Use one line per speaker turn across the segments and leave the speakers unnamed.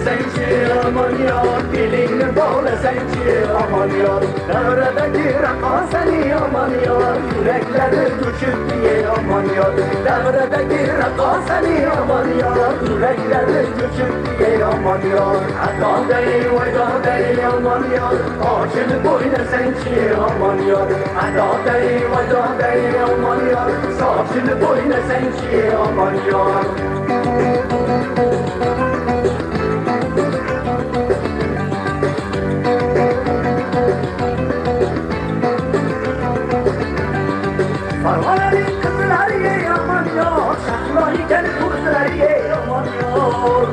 sen ki aman yar, dilini bağla sen ki aman yar. Devredeki rakam seni aman yar, yürekleri düşüp diye aman yar. Devredeki rakam seni aman yar, yürekleri düşüp diye aman yar. Hatta değil veda değil aman yar, ağacını boyuna sen ki aman yar. Hatta değil veda değil aman yar, saçını boyuna sen ki aman yar. Parvaların kızları ye aman yar, şahları gel kızları ye aman yar.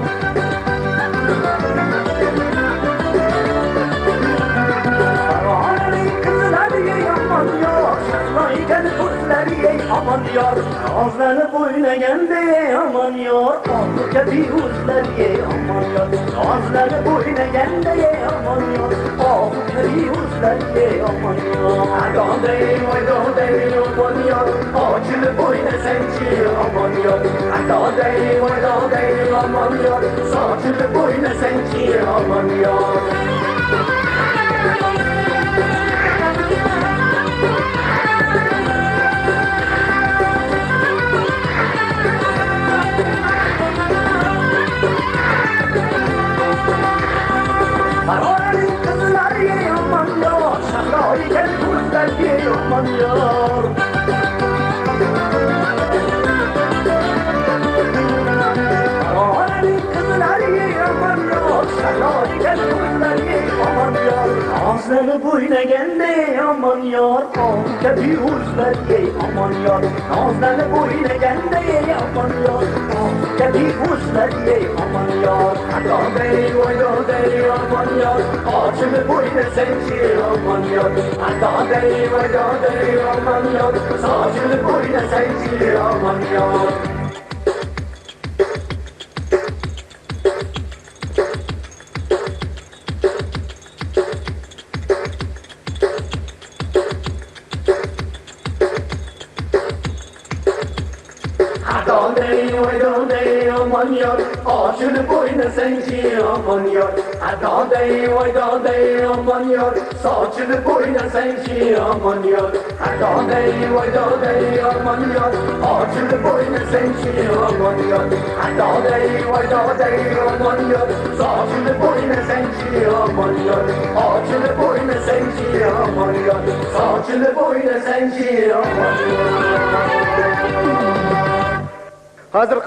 Parvaların kızları ye aman yar, şahları gel kızları ye aman yar. Ağızları boyuna geldi aman yar, ağzı bir uzları ye aman yar. Ağızları boyuna geldi aman yar, ağzı bir uzları ye aman yar. Adam değil adam değil aman yar, ağacını boyuna sen ki aman yar. Adam değil adam değil aman yar, saçını boyuna sen ki aman yar. Parvaların kızları ye aman yar, şahları gel kızlar ye aman yar. Parvaların kızları ye aman yar, şahları gel kızlar ye aman yar. Ağızları boyuna geldi aman yar, ağızda bir uzlar ye aman yar. Ağızları boyuna geldi aman yar, ağızda bir uzlar ye aman yar. Hatta değil oyda değil aman yar, ağacını boyuna sen ki aman yar. Hatta değil oyda değil aman yar, saçını boyuna sen ki aman yar. Hatta değil oyda değil aman yar, ağacını boyuna sen ki aman yar. Hatta değil oyda değil aman yar, saçını boyuna sen ki aman yar. Hatta değil oyda değil aman yar, ağacını boyuna sen ki aman yar. Hatta değil oyda değil aman yar, saçını boyuna sen ki aman yar. Ağacını boyuna sen ki aman yar, saçını boyuna sen ki aman yar.
Hazır